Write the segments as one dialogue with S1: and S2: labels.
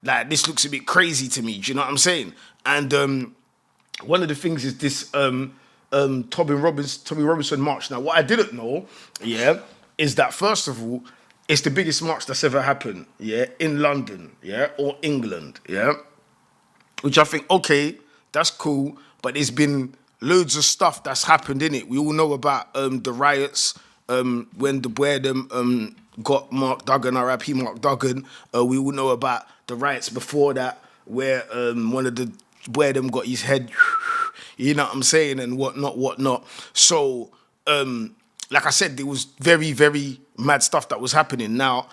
S1: Like this looks a bit crazy to me. Do you know what I'm saying? And one of the things is this Tommy Robinson march. Now, what I didn't know, yeah, is that first of all, it's the biggest march that's ever happened, yeah, in London, yeah, or England, yeah. Which I think, okay, that's cool, but there's been loads of stuff that's happened in it. We all know about the riots when the boy them got Mark Duggan, R.I.P. Mark Duggan. We all know about the riots before that where one of the boy them got his head, you know what I'm saying, and whatnot, whatnot. So, like I said, there was very, very mad stuff that was happening. Now,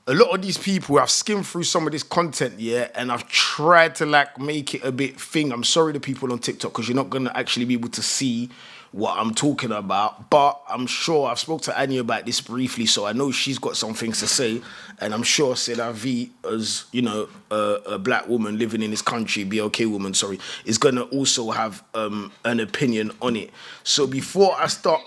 S1: a lot of these people have skimmed through some of this content, yeah, and I've tried to like make it a bit thing. I'm sorry to people on TikTok because you're not gonna actually be able to see what I'm talking about. But I'm sure I've spoke to Anya about this briefly, so I know she's got some things to say, and I'm sure Seda V, as you know, a black woman living in this country, BLK woman, sorry, is gonna also have an opinion on it. So before I start.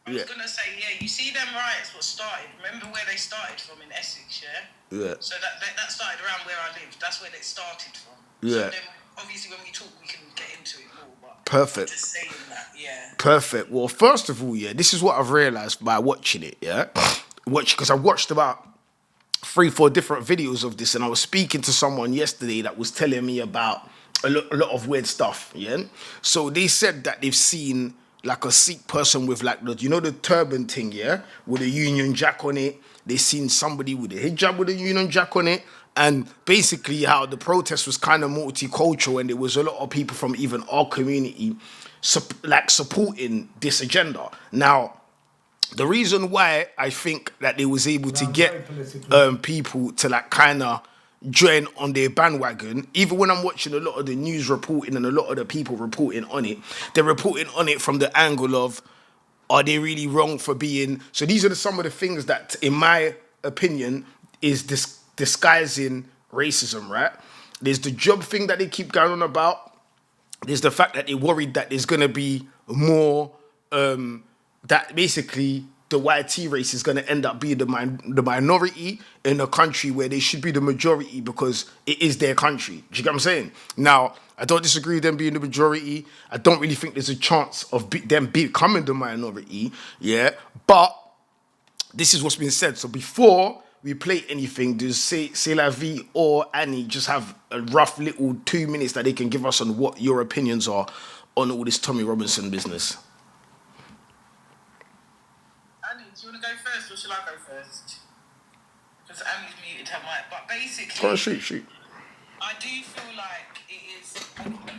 S2: I was gonna say, yeah, you see them riots what started. Remember where they started from in Essex, yeah?
S1: Yeah.
S2: So that started around where I lived. That's where they started from.
S1: Yeah.
S2: So then obviously when we talk we can get into it more, but
S1: Perfect.
S2: just saying that, yeah.
S1: Perfect. Well, first of all, yeah, this is what I've realized by watching it, yeah? Because I watched about 3, 4 different videos of this, and I was speaking to someone yesterday that was telling me about a lot of weird stuff, yeah? So they said that they've seen like a Sikh person with like the, you know, the turban thing, yeah? With a Union Jack on it. They seen somebody with a hijab with a Union Jack on it. And basically how the protest was kind of multicultural and there was a lot of people from even our community like supporting this agenda. Now, the reason why I think that they was able to get people to like kind of join on their bandwagon, even when I'm watching a lot of the news reporting and a lot of the people reporting on it, they're reporting on it from the angle of, are they really wrong for being? So these are some of the things that, in my opinion, is disguising racism, right? There's the job thing that they keep going on about. There's the fact that they're worried that there's gonna be more that basically the YT race is going to end up being the minority in a country where they should be the majority because it is their country. Do you get what I'm saying? Now, I don't disagree with them being the majority. I don't really think there's a chance of them becoming the minority. Yeah, but this is what's been said. So before we play anything, does say La Vie or Annie just have a rough little 2 minutes that they can give us on what your opinions are on all this Tommy Robinson business?
S2: Annie, do you want to go first or shall I go first? Because Annie's muted her mic. But basically,
S1: Go on, shoot.
S2: I do feel like it is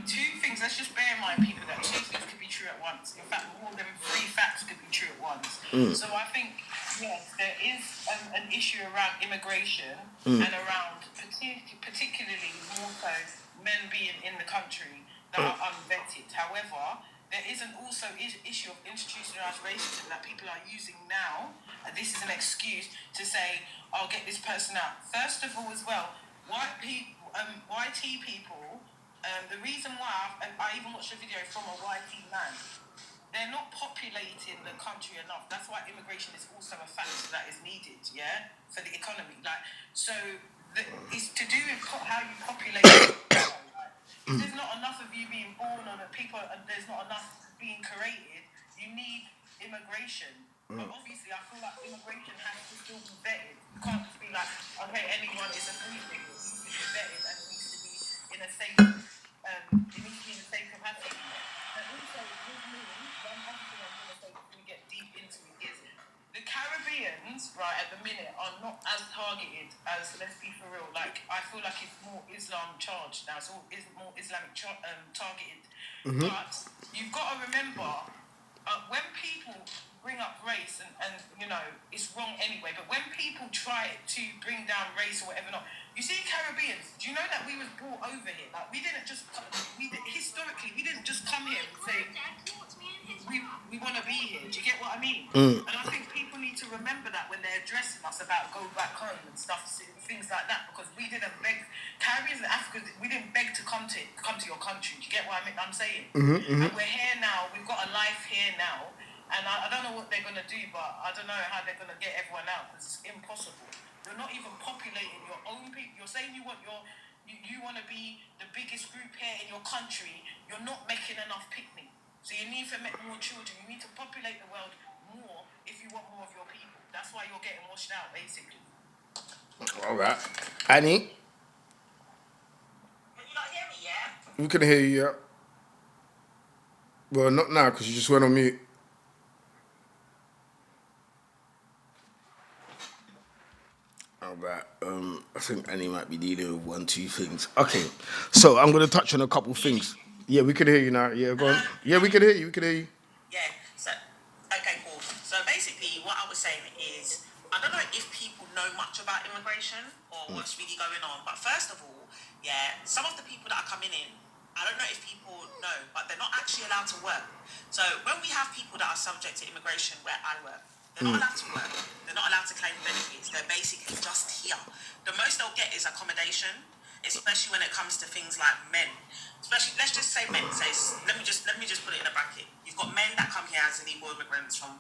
S2: two things. Let's just bear in mind, people, that two things could be true at once. In fact, more than three facts could be true at once. So I think, yes, there is an issue around immigration and around particularly more so men being in the country that are unvetted. However, there is an also issue of institutionalized racism that people are using now, and this is an excuse to say, I'll get this person out. First of all, as well, YT people, the reason why I even watched a video from a YT man, they're not populating the country enough. That's why immigration is also a factor that is needed, yeah, for the economy. Like, so it's to do with how you populate. If there's not enough of you being born or the people, and there's not enough being created, you need immigration. But obviously, I feel like immigration has to still be vetted. You can't just be like, okay, anyone is a free thing. It needs to be vetted and it needs to be in a safe, it needs to be in a safe capacity. And also, with me, one other thing I'm going to say before we get deep into it is the Caribbeans, right, at the minute are not as targeted as, let's be for real, like, I feel like it's more Islam charged now, it's all more Islamic targeted. But you've got to remember, when people bring up race, and you know, it's wrong anyway, but when people try to bring down race or whatever not, you see Caribbeans, do you know that we was brought over here? Like, historically, we didn't just come here and say, we want to be here. Do you get what I mean? And I think people need to remember that when they're addressing us about go back home and stuff, things like that, because we didn't beg. Caribbeans and Africans, we didn't beg to come to your country. Do you get what I'm saying? And we're here now. We've got a life here now, and I don't know what they're gonna do, but I don't know how they're gonna get everyone out because it's impossible. You're not even populating your own people. You're saying you want you want to be the biggest group here in your country. You're not making enough picnic. So you need to make more children. You need to populate the world more if you want more of your people. That's why you're getting washed out, basically.
S1: All right. Annie,
S2: Can you not hear me, yeah?
S1: we can hear you. Yeah. Well, not now because you just went on mute. All right. I think Annie might be dealing with one, two things. Okay. So I'm gonna touch on a couple things. Yeah, we can hear you now. Yeah, go on. Yeah, we can hear you. We can hear you.
S2: Yeah. So, okay, cool. So basically, what I was saying is, I don't know if people know much about immigration or what's really going on. But first of all, yeah, some of the people that are coming in, I don't know if people know, but they're not actually allowed to work. So when we have people that are subject to immigration where I work, they're not allowed to work. They're not allowed to claim benefits. They're basically just here. The most they'll get is accommodation, especially when it comes to things like men. Especially, let's just say men. Let me just put it in a bracket. You've got men that come here as illegal immigrants from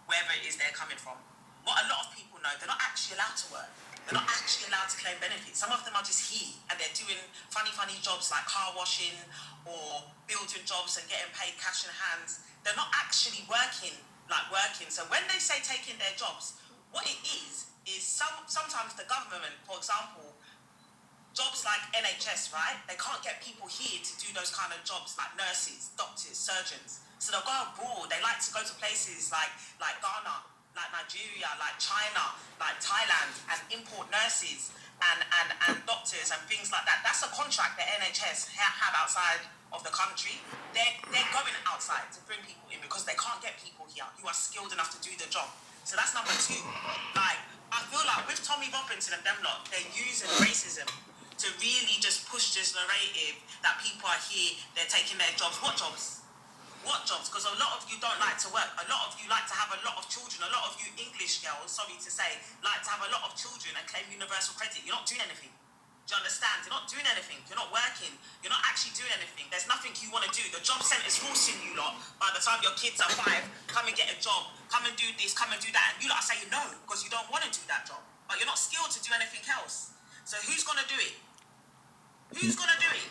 S2: wherever it is they're coming from. What a lot of people know, they're not actually allowed to work. They're not actually allowed to claim benefits. Some of them are just here and they're doing funny jobs like car washing or building jobs and getting paid cash in hands. They're not actually working. So when they say taking their jobs, what it is sometimes the government, for example, jobs like NHS, right? They can't get people here to do those kind of jobs like nurses, doctors, surgeons. So they'll go abroad. They like to go to places like Ghana, like Nigeria, like China, like Thailand, and import nurses and doctors and things like that. That's a contract that NHS have outside of the country. They're going outside to bring people in because they can't get people here who are skilled enough to do the job. So that's number two. Like, I feel like with Tommy Robinson and them lot, they're using racism to really just push this narrative that people are here, they're taking their jobs. What jobs? What jobs? Because a lot of you don't like to work. A lot of you like to have a lot of children. A lot of you English girls, sorry to say, like to have a lot of children and claim universal credit. You're not doing anything. Do you understand? You're not doing anything. You're not working. You're not actually doing anything. There's nothing you want to do. The job centre's forcing you lot. By the time your kids are 5, come and get a job. Come and do this. Come and do that. And you lot are saying no because you don't want to do that job. But you're not skilled to do anything else. So who's going to do it? Who's going to do it?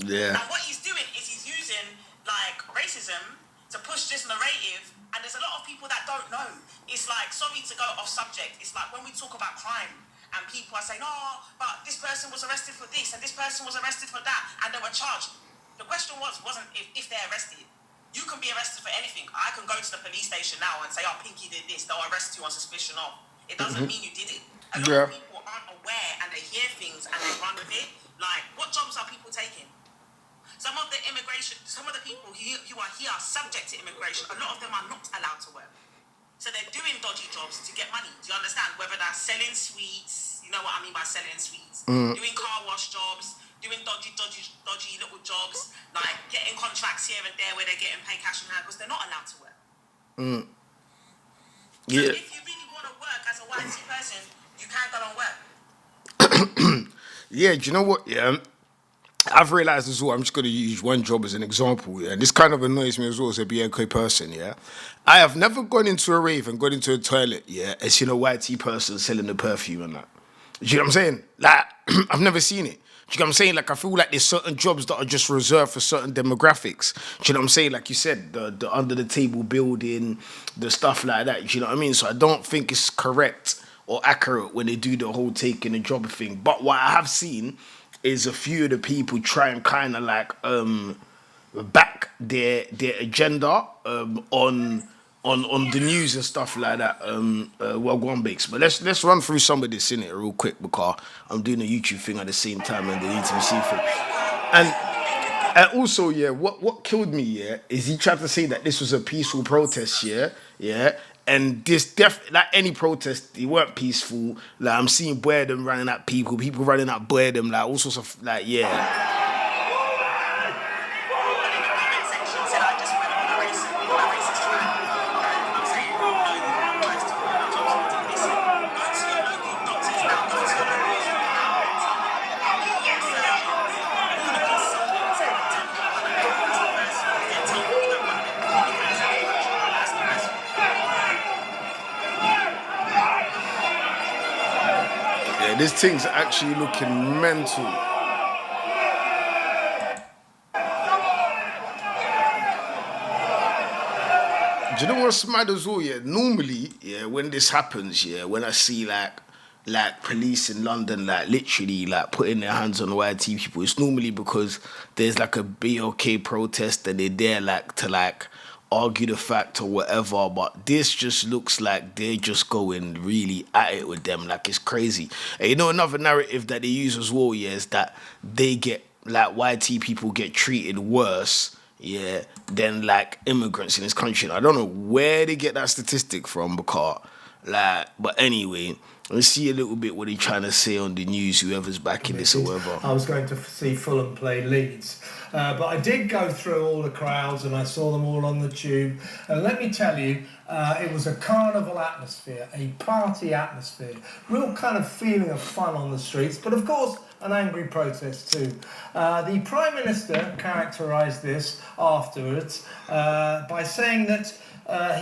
S1: Yeah.
S2: And what he's doing is he's using like racism to push this narrative, and there's a lot of people that don't know. It's like, sorry to go off subject, it's like when we talk about crime and people are saying, oh, but this person was arrested for this and this person was arrested for that and they were charged. The question wasn't if they're arrested. You can be arrested for anything. I can go to the police station now and say, oh, Pinky did this, they'll arrest you on suspicion of. It doesn't mean you did it. A lot of people aren't aware and they hear things and they run with it. Like, what jobs are people taking? Some of the people who are here subject to immigration, a lot of them are not allowed to work. So they're doing dodgy jobs to get money. Do you understand? Whether that's selling sweets, you know what I mean by selling sweets, doing car wash jobs, doing dodgy little jobs, like getting contracts here and there where they're getting paid cash in hand because they're not allowed to work. So
S1: Yeah.
S2: if you really want to work as a white person, you can go and work.
S1: Yeah. Do you know what? Yeah. I've realized as well, I'm just going to use one job as an example, yeah, and this kind of annoys me as well as a BNK person, yeah. I have never gone into a rave and gone into a toilet, yeah, and seen a white tea person selling the perfume and that. Do you know what I'm saying? Like, I've never seen it. Do you know what I'm saying? Like, I feel like there's certain jobs that are just reserved for certain demographics. Do you know what I'm saying? Like you said, the under the table building, the stuff like that. Do you know what I mean? So I don't think it's correct or accurate when they do the whole taking a job thing. But what I have seen is a few of the people try and kind of like back their agenda on the news and stuff like that. Well, one bakes. But let's run through some of this in it real quick because I'm doing a YouTube thing at the same time and the ETC thing. And also, yeah, what killed me, yeah, is he tried to say that this was a peaceful protest, yeah. And this like any protest, they weren't peaceful. Like I'm seeing boredom running at people running at boredom, like all sorts of like, yeah. this thing's actually looking mental. Do you know what's mad as well? Yeah, normally, yeah, when this happens, yeah, when I see like police in London, like literally like putting their hands on YT people, it's normally because there's like a BLK protest and they're there like to like argue the fact or whatever. But this just looks like they're just going really at it with them, like it's crazy. And you know, another narrative that they use as well, yeah, is that they get like YT people get treated worse, yeah, than like immigrants in this country. And I don't know where they get that statistic from because like, but anyway, let's see a little bit what they're trying to say on the news, whoever's backing this or whatever.
S3: I was going to see Fulham play Leeds. But I did go through all the crowds and I saw them all on the tube. And let me tell you, it was a carnival atmosphere, a party atmosphere, real kind of feeling of fun on the streets, but of course, an angry protest too. The Prime Minister characterised this afterwards by saying that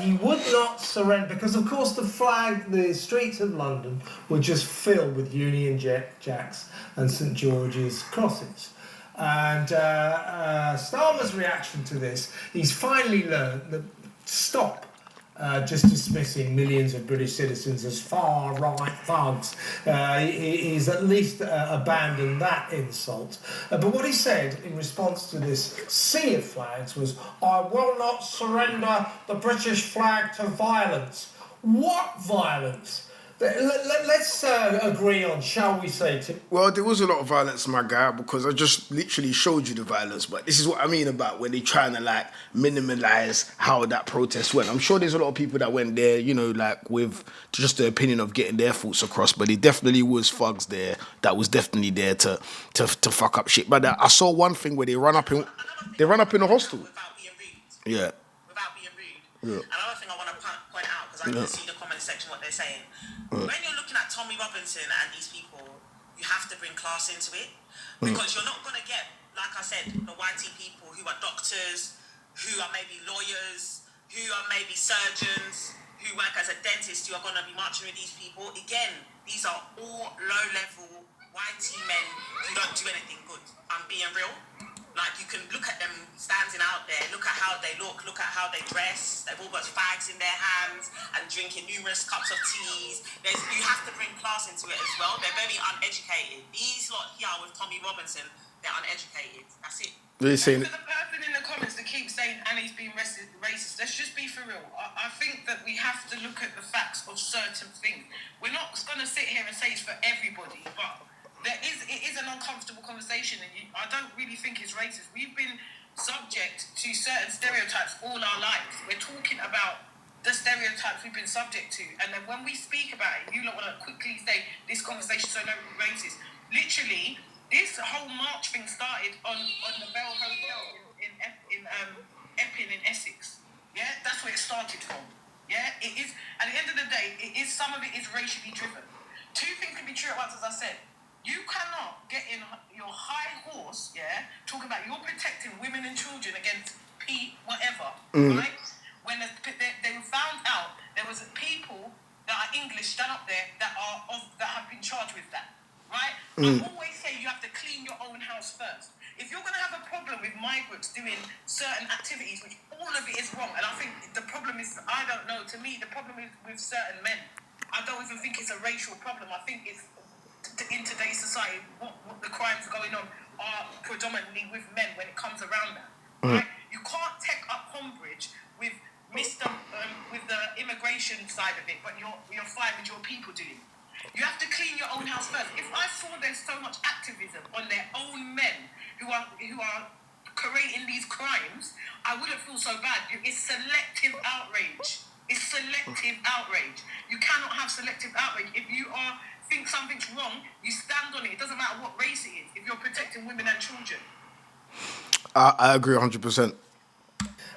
S3: he would not surrender because, of course, the streets of London were just filled with Union Jacks and St George's crosses. And Starmer's reaction to this, he's finally learned that stop just dismissing millions of British citizens as far-right thugs. He's at least abandoned that insult. But what he said in response to this sea of flags was, I will not surrender the British flag to violence. What violence? Let's agree on, shall we say,
S1: Well, there was a lot of violence, my guy, because I just literally showed you the violence. But this is what I mean about when they're trying to like minimize how that protest went. I'm sure there's a lot of people that went there, you know, like with just the opinion of getting their thoughts across. But there definitely was thugs there that was definitely there to fuck up shit. But I saw one thing where they run up in a hostel.
S2: Without being rude.
S1: Yeah.
S2: Without being rude.
S1: Yeah.
S2: Another thing I want to point out, because I can see the comment section what they're saying. When you're looking at Tommy Robinson and these people, you have to bring class into it. Because you're not going to get, like I said, the YT people who are doctors, who are maybe lawyers, who are maybe surgeons, who work as a dentist, who are going to be marching with these people. Again, these are all low-level YT men who don't do anything good. I'm being real. Like, you can look at them standing out there, look at how they look at how they dress. They've all got fags in their hands and drinking numerous cups of teas. You have to bring class into it as well. They're very uneducated. These lot here with Tommy Robinson, they're uneducated. That's it.
S1: They're saying
S2: For the person in the comments that keeps saying Annie's being racist, let's just be for real. I think that we have to look at the facts of certain things. We're not going to sit here and say it's for everybody, but it is an uncomfortable conversation, and I don't really think it's racist. We've been subject to certain stereotypes all our lives. We're talking about the stereotypes we've been subject to, and then when we speak about it, you lot want to quickly say this conversation so no racist. Literally, this whole march thing started on the Bell Hotel in Epping in Essex. Yeah, that's where it started from. Yeah, it is. At the end of the day, some of it is racially driven. Two things can be true at once, as I said. You cannot get in your high horse, yeah, talking about you're protecting women and children against whatever, right? When they were found out there was people that are English stand up there that have been charged with that, right? I always say you have to clean your own house first. If you're going to have a problem with migrants doing certain activities, which all of it is wrong, and I think the problem is, I don't know, to me the problem is with certain men. I don't even think it's a racial problem. I think it's in today's society, what the crimes going on are predominantly with men when it comes around that. Right? You can't take up umbrage with with the immigration side of it, but you're fine with your people doing. You have to clean your own house first. If I saw there's so much activism on their own men who are creating these crimes, I wouldn't feel so bad. It's selective outrage. It's selective outrage. You cannot have selective outrage. If you think something's wrong, you stand on it. It doesn't matter what race it is. If you're protecting women and children.
S1: I agree 100%.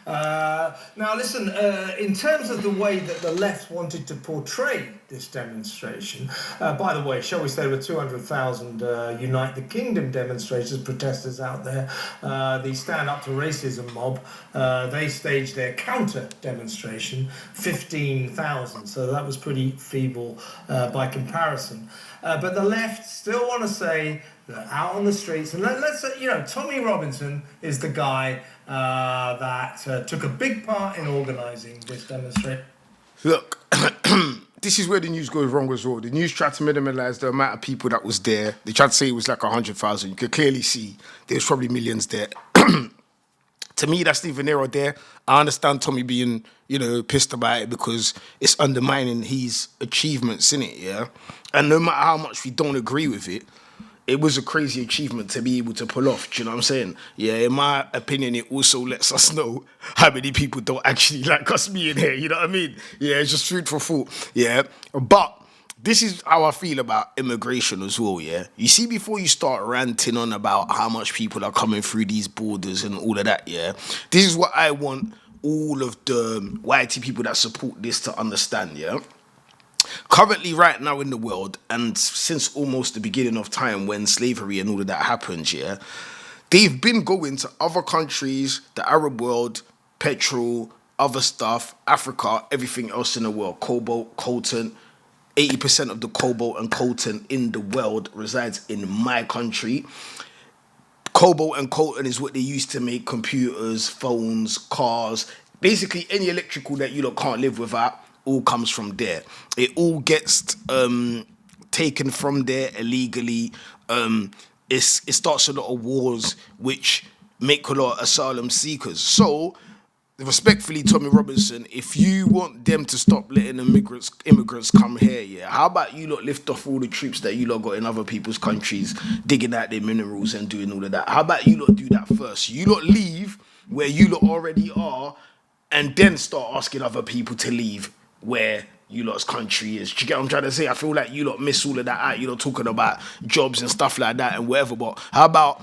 S3: Now, listen, in terms of the way that the left wanted to portray this demonstration, by the way, shall we say there were 200,000 United Kingdom demonstrators, protesters out there, the Stand Up to Racism mob, they staged their counter demonstration, 15,000, so that was pretty feeble by comparison. But the left still want to say that out on the streets, and let's say, Tommy Robinson is the guy that took a big part in organising this demonstration.
S1: Look, this is where the news goes wrong as well. The news tried to minimalise the amount of people that was there. They tried to say it was like 100,000. You could clearly see there was probably millions there. To me, that's neither near or there. I understand Tommy being, pissed about it because it's undermining his achievements, in it, yeah? And no matter how much we don't agree with it, it was a crazy achievement to be able to pull off. Do you know what I'm saying? Yeah, in my opinion, it also lets us know how many people don't actually like us being here. You know what I mean? Yeah, it's just food for thought. Yeah, but this is how I feel about immigration as well, yeah? You see, before you start ranting on about how much people are coming through these borders and all of that, yeah? This is what I want all of the YT people that support this to understand, yeah? Currently, right now in the world, and since almost the beginning of time when slavery and all of that happened, yeah? They've been going to other countries, the Arab world, petrol, other stuff, Africa, everything else in the world, cobalt, coltan. 80% of the cobalt and coltan in the world resides in my country. Cobalt and coltan is what they use to make computers, phones, cars, basically any electrical that you lot can't live without, all comes from there. It all gets taken from there illegally. It starts a lot of wars which make a lot of asylum seekers. So respectfully, Tommy Robinson, if you want them to stop letting immigrants come here, yeah, how about you lot lift off all the troops that you lot got in other people's countries, digging out their minerals and doing all of that? How about you lot do that first? You lot leave where you lot already are, and then start asking other people to leave where you lot's country is. Do you get what I'm trying to say? I feel like you lot miss all of that out. You lot talking about jobs and stuff like that and whatever. But how about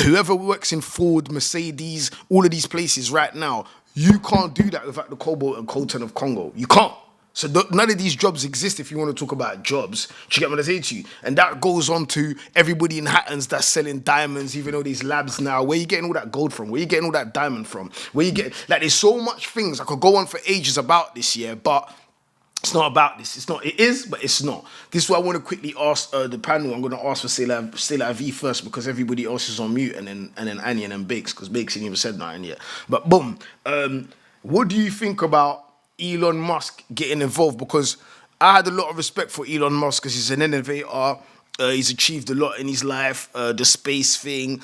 S1: whoever works in Ford, Mercedes, all of these places right now? You can't do that without the cobalt and coltan of Congo. You can't. So none of these jobs exist if you want to talk about jobs. Do you get what I say to you? And that goes on to everybody in Hattons that's selling diamonds, even though these labs now. Where you getting all that gold from? Where you getting all that diamond from? Where you get, like, there's so much things. I could go on for ages about this, yeah, but it's not about this. It's not. It is, but it's not. This is what I want to quickly ask the panel. I'm going to ask for Sailor V first because everybody else is on mute, and then Annie and then Bakes, because Bakes ain't even said nothing yet. But boom, what do you think about Elon Musk getting involved? Because I had a lot of respect for Elon Musk because he's an innovator. He's achieved a lot in his life. The space thing.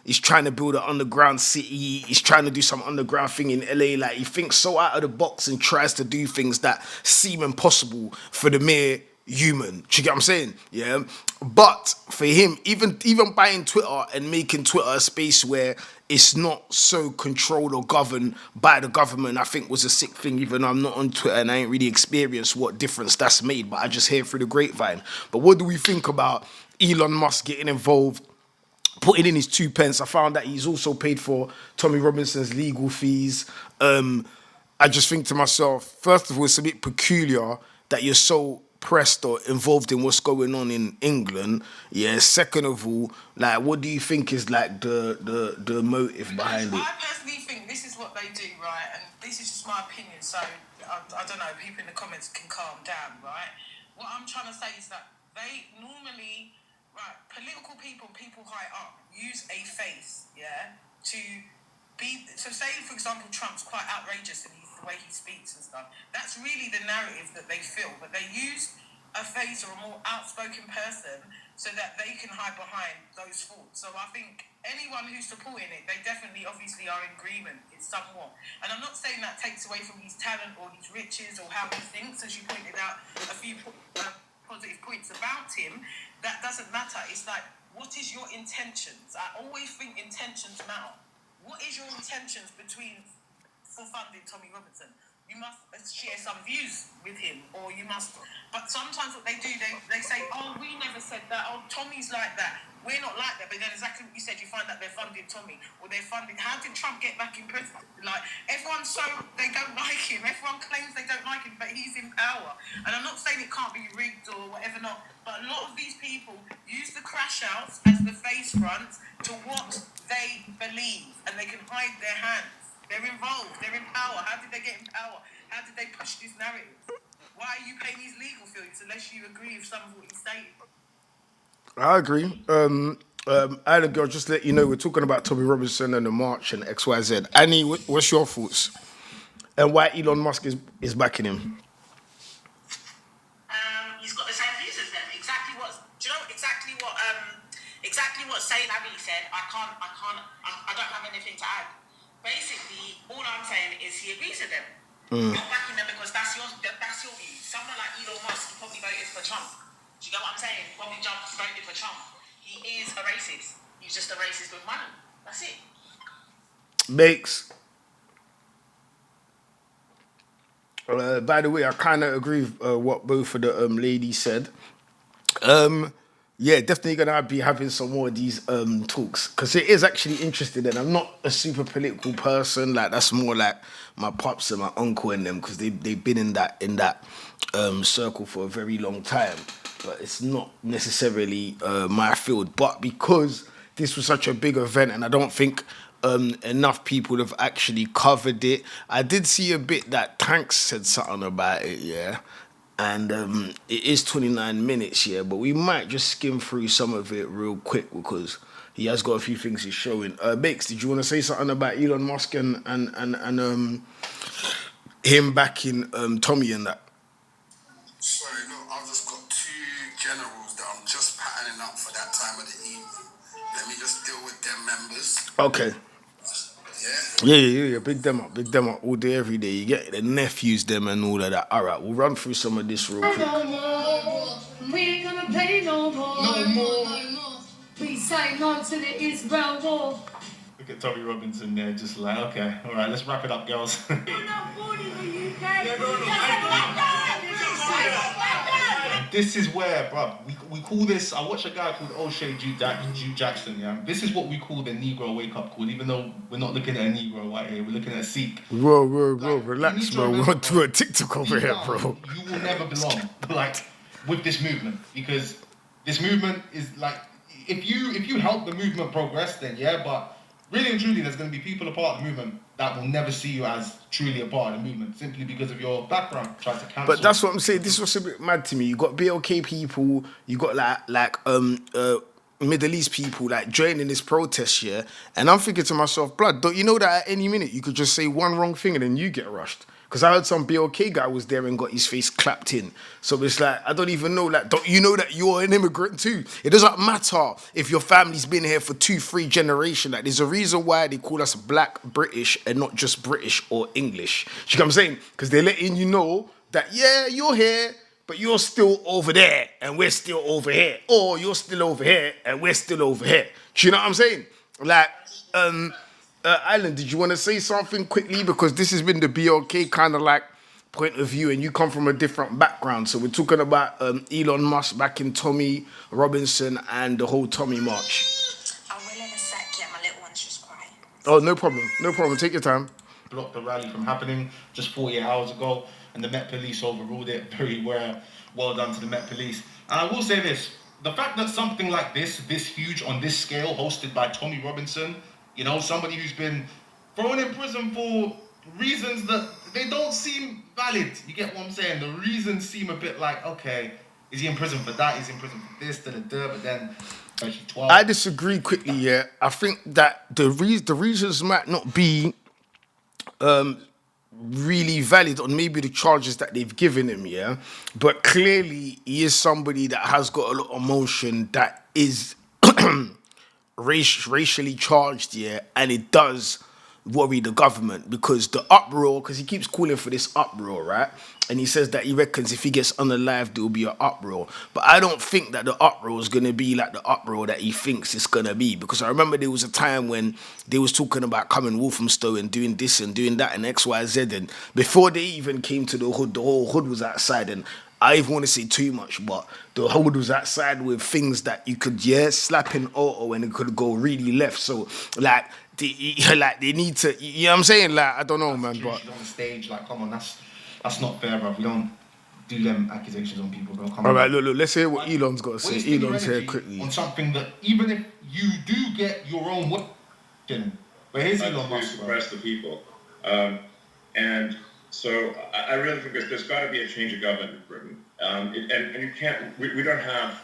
S1: He's trying to build an underground city. He's trying to do some underground thing in LA. Like, he thinks so out of the box and tries to do things that seem impossible for the mere human. Do you get what I'm saying? Yeah. But for him, even buying Twitter and making Twitter a space where it's not so controlled or governed by the government, I think was a sick thing, even though I'm not on Twitter and I ain't really experienced what difference that's made, but I just hear through the grapevine. But what do we think about Elon Musk getting involved, putting in his 2 pence? I found that he's also paid for Tommy Robinson's legal fees. I just think to myself, first of all, it's a bit peculiar that you're so pressed or involved in what's going on in England. Yeah. Second of all, like, what do you think is like the motive behind it?
S2: I personally think this is what they do, right? And this is just my opinion. So I don't know. People in the comments can calm down, right? What I'm trying to say is that they normally, right, political people high up use a face, yeah, to be. So say, for example, Trump's quite outrageous in the way he speaks and stuff. That's really the narrative that they feel, but they use a face or a more outspoken person so that they can hide behind those thoughts. So I think anyone who's supporting it, they definitely obviously are in agreement. It's somewhat. And I'm not saying that takes away from his talent or his riches or how he thinks, as you pointed out a few positive points about him. That doesn't matter. It's like, what is your intentions? I always think intentions matter. What is your intentions for funding Tommy Robinson? You must share some views with him, or you must But sometimes what they do, they say, oh, we never said that. Oh, Tommy's like that. We're not like that. But then exactly what you said, you find that they're funding Tommy. Or they're funding... How did Trump get back in prison? Like, everyone's so... They don't like him. Everyone claims they don't like him, but he's in power. And I'm not saying it can't be rigged or whatever not, but a lot of these people use the crash outs as the face fronts to what they believe. And they can hide their hands. They're involved. They're in power. How did they get in power? How did they push this narrative? Why are you paying these legal fees unless you agree with some of what he's saying?
S1: I agree. I had a girl, just to let you know, we're talking about Tommy Robinson and the march and XYZ. Annie, what's your thoughts? And why Elon Musk is backing him?
S2: He's got the same views as them. Do you know exactly what Sayyid Ali said? I don't have anything to add. Basically, all I'm saying is he agrees with them. You're backing them because that's your view. Someone like Elon Musk probably voted for Trump. Do you get what I'm saying? Probably voted for Trump. He is a racist. He's just a racist with money. That's it.
S1: Makes. By the way, I kind of agree with what both of the ladies said. Yeah, definitely gonna be having some more of these talks because it is actually interesting. And I'm not a super political person. Like that's more like my pops and my uncle and them because they've been in that circle for a very long time. But it's not necessarily my field. But because this was such a big event, and I don't think enough people have actually covered it. I did see a bit that Tanks said something about it, yeah. And it is 29 minutes, yeah, but we might just skim through some of it real quick because he has got a few things he's showing. Bakes, did you want to say something about Elon Musk and him backing Tommy and that?
S4: Sorry, no, I've just got two generals that I'm just patterning up for that time of the evening. Let me just deal with them members.
S1: Okay. Yeah. Big them up all day, every day. You get the nephews, them, and all of that. All right, we'll run through some of this real quick.
S5: No more. We ain't gonna play no more. No more. We say no to the Israel war.
S6: Look at Tommy Robinson there, just like, okay, all right, let's wrap it up, girls.
S5: We're not born in the UK.
S6: This is where, bruv, we call this, I watch a guy called O'Shea Jude Jackson, yeah? This is what we call the Negro wake-up call, even though we're not looking at a Negro right here, we're looking at a Sikh.
S1: Whoa, relax, bro. We're on to a TikTok over here, bro.
S6: You will never belong, like, with this movement, because this movement is like, if you help the movement progress, then yeah, but really and truly, there's going to be people a part of the movement that will never see you as truly a part of the movement simply because of your background. Try to cancel.
S1: But that's what I'm saying. This was a bit mad to me. You got BLK people, you got like Middle East people like joining this protest here, and I'm thinking to myself, blood, don't you know that at any minute you could just say one wrong thing and then you get rushed? Because I heard some BLK guy was there and got his face clapped in. So it's like, I don't even know, like, don't you know that you're an immigrant too? It doesn't matter if your family's been here for 2-3 generations. Like, there's a reason why they call us Black British and not just British or English. You know what I'm saying? Because they're letting you know that, yeah, you're here, but you're still over there and we're still over here. Or you're still over here and we're still over here. Do you know what I'm saying? Like, Island, did you want to say something quickly? Because this has been the BLK kind of like point of view and you come from a different background. So we're talking about Elon Musk backing Tommy Robinson and the whole Tommy March.
S2: I will in a sec, yeah, my little one's just crying.
S1: Oh, no problem. Take your time.
S6: Blocked the rally from happening just 48 hours ago, and the Met Police overruled it. Very well done to the Met Police. And I will say this, the fact that something like this huge on this scale, hosted by Tommy Robinson, you know, somebody who's been thrown in prison for reasons that they don't seem valid. You get what I'm saying? The reasons seem a bit like, okay, is he in prison for that? Is he in prison for this, but then...
S1: I disagree quickly, yeah. I think that the reasons might not be really valid on maybe the charges that they've given him, yeah. But clearly, he is somebody that has got a lot of emotion that is racially charged, yeah, and it does worry the government because the uproar, because he keeps calling for this uproar, right? And he says that he reckons if he gets unalived, there will be an uproar. But I don't think that the uproar is going to be like the uproar that he thinks it's going to be. Because I remember there was a time when they was talking about coming Walthamstow and doing this and doing that and XYZ. And before they even came to the hood, the whole hood was outside. And I even want to say too much, but the hold was outside with things that you could slap in auto and it could go really left. So like they need to, you know what I'm saying? Like I don't know, man, but
S6: She's on the stage, like, come on, that's not fair, bro. We don't do them accusations on people, bro. Come
S1: all
S6: on.
S1: right, look, let's hear what Elon's got to say.
S6: Wasting your
S1: Elon's here
S6: energy
S1: quickly.
S6: on something that even if you do get your own way, but here's Elon
S7: to
S6: Musk, bro.
S7: suppress the people. And so I really think there's got to be a change of government in Britain. And you can't, we don't have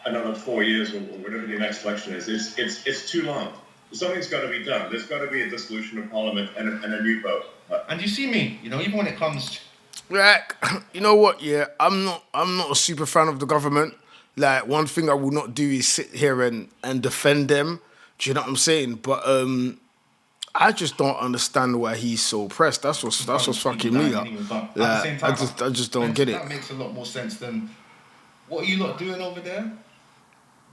S7: another 4 years or whatever the next election is. It's too long. Something's got to be done. There's got to be a dissolution of parliament and a new vote.
S6: And you see me, even when it comes to
S1: Like, you know what? Yeah, I'm not a super fan of the government. Like, one thing I will not do is sit here and defend them. Do you know what I'm saying? But I just don't understand why he's so pressed. That's what's fucking me up.
S6: anyway, but at the
S1: Like,
S6: same time,
S1: I just don't get it.
S6: That makes a lot more sense than what are you lot doing over there?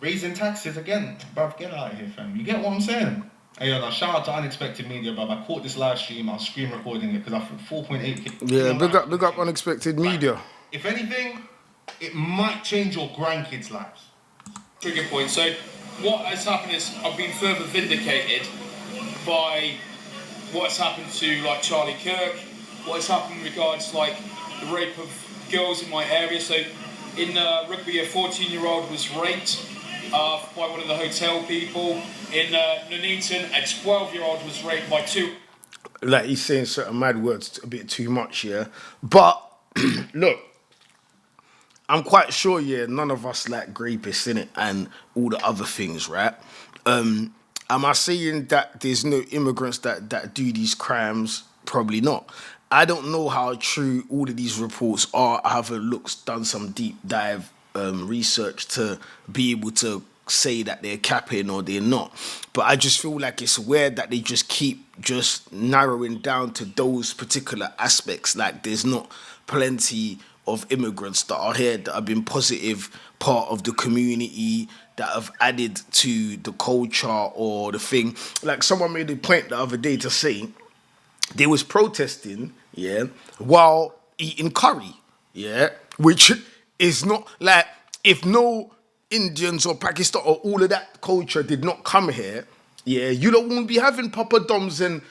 S6: Raising taxes again, bruv. Get out of here, fam. You get what I'm saying? Hey, now shout out to Unexpected Media, bruv. I caught this live stream. I was screen recording it because I thought 4.8K.
S1: Yeah, big up Unexpected Media.
S6: If anything, it might change your grandkids' lives.
S8: Trigger point. So what has happened is I've been further vindicated by what has happened to like Charlie Kirk, what has happened in regards to like the rape of girls in my area. So in rugby, a 14-year-old was raped by one of the hotel people. In Nuneaton, a 12-year-old was raped by two.
S1: Like, he's saying certain mad words a bit too much, yeah. But look, I'm quite sure, none of us like rapists in it and all the other things, right? Am I saying that there's no immigrants that do these crimes? Probably not. I don't know how true all of these reports are. I haven't done some deep dive research to be able to say that they're capping or they're not. But I just feel like it's weird that they just keep just narrowing down to those particular aspects. Like, there's not plenty of immigrants that are here that have been positive part of the community, that have added to the culture or the thing. Like, someone made a point the other day to say they was protesting, while eating curry, which is not like, if no Indians or Pakistan or all of that culture did not come here, you don't want to be having papadoms and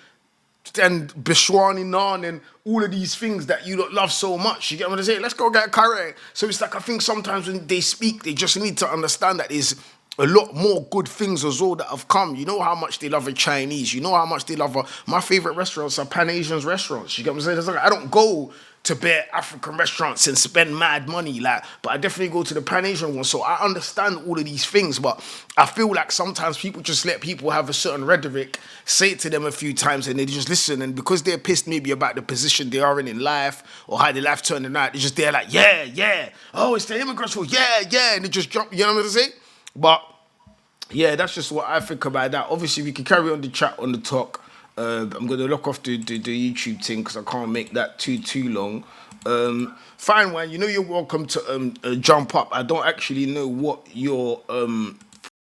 S1: Bishwani naan and all of these things that you don't love so much. You get what I'm saying? Let's go get curry. So it's like, I think sometimes when they speak, they just need to understand that there's a lot more good things as well that have come. You know how much they love a Chinese. You know how much they love my favorite restaurants are Pan Asian restaurants. You get what I'm saying? It's like, I don't go to bare African restaurants and spend mad money, like, but I definitely go to the Pan Asian one. So I understand all of these things, but I feel like sometimes people just let people have a certain rhetoric, say it to them a few times, and they just listen. And because they're pissed maybe about the position they are in life or how their life turned out, they're just there like, oh, it's the immigrants fault, and they just jump. You know what I'm saying? But yeah, that's just what I think about that. Obviously, we can carry on the chat on the talk. I'm going to lock off the YouTube thing because I can't make that too long. Fine, man. You know you're welcome to jump up. I don't actually know what your